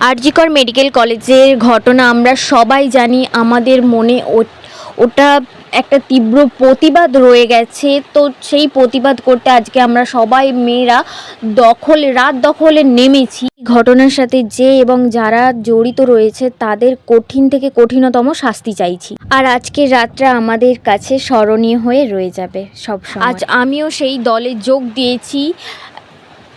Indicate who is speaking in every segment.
Speaker 1: আরজি কর মেডিকেল কলেজের ঘটনা আমরা সবাই জানি, আমাদের মনে ওটা একটা তীব্র প্রতিবাদ রয়ে গেছে। তো সেই প্রতিবাদ করতে আজকে আমরা সবাই মেয়েরা রাত দখলে নেমেছি। ঘটনার সাথে যে এবং যারা জড়িত রয়েছে তাদের কঠিন থেকে কঠিনতম শাস্তি চাইছি। আর আজকের রাতটা আমাদের কাছে স্মরণীয় হয়ে রয়ে যাবে সবসময়। আজ আমিও সেই দলে যোগ দিয়েছি,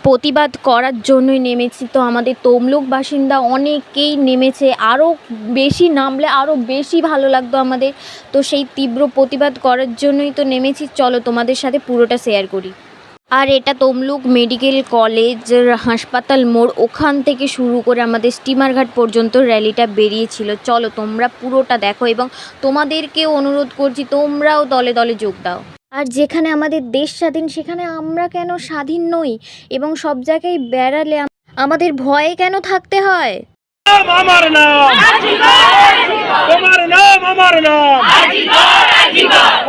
Speaker 1: প্রতিবাদ করার জন্যই নেমেছি। তো আমাদের তমলুক বাসিন্দা অনেকেই নেমেছে, আরও বেশি নামলে আরও বেশি ভালো লাগতো আমাদের। তো সেই তীব্র প্রতিবাদ করার জন্যই তো নেমেছি। চলো তোমাদের সাথে পুরোটা শেয়ার করি। আর এটা তমলুক মেডিকেল কলেজ হাসপাতাল মোড়, ওখান থেকে শুরু করে আমাদের স্টিমার ঘাট পর্যন্ত র্যালিটা বেরিয়েছিল। চলো তোমরা পুরোটা দেখো এবং তোমাদেরকেও অনুরোধ করছি তোমরাও দলে দলে যোগ দাও। আর যেখানে আমাদের দেশ স্বাধীন সেখানে আমরা কেন স্বাধীন নই? এবং সব জায়গায় বেড়ালে আমাদের ভয়ে কেন থাকতে হয়?
Speaker 2: আমার নাম তোমার নাম, আমার নাম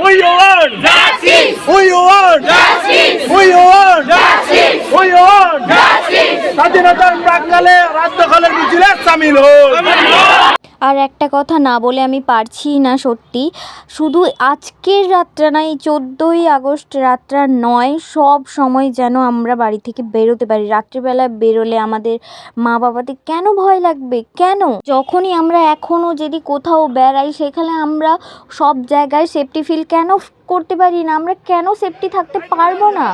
Speaker 2: We want justice. We want justice. We want justice. We want justice. স্বাধীনতার প্রাক্কালে রাজদখলের মিছিলে শামিল হন।
Speaker 1: আর একটা কথা না বলে আমি পারছি না সত্যি, শুধু আজকের রাতটা নয়, 14ই আগস্ট রাতটা নয়, সব সময় যেন আমরা বাড়ি থেকে বেরোতে পারি। রাত্রিবেলা বেরোলে আমাদের মা বাবাদের কেন ভয় লাগবে? কেন? যখনই আমরা এখনও যদি কোথাও বেড়াই সেখানে আমরা সব জায়গায় সেফটি ফিল কেন করতে পারি না? আমরা কেন সেফটি থাকতে পারবো না?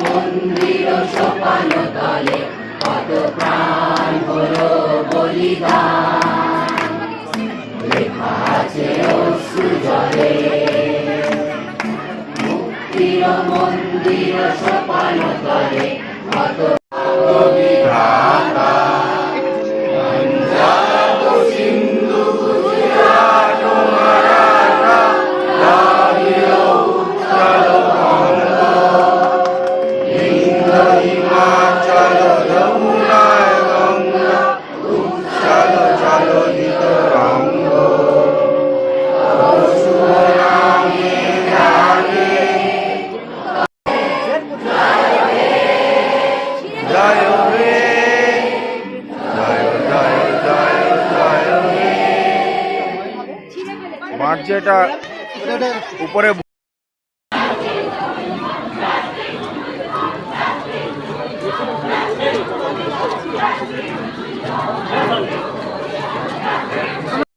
Speaker 3: মন্দির সোপান তলে কত প্রাণ হলো বলিদান, লেখা আছে অশ্রু জলে। মুক্তির মন্দির সোপান তলে কত বিধাতা, পঞ্জাব সিন্ধু গুজরাট মারাঠা দ্রাবিড় উৎকল বঙ্গ, হিমাচল যমুনায় গঙ্গা উচ্ছল চলজিত রঙ্গ, নামে জানে জয় হে, জয় জয় জয় জয় হে।
Speaker 2: মাঠ যেটা উপরে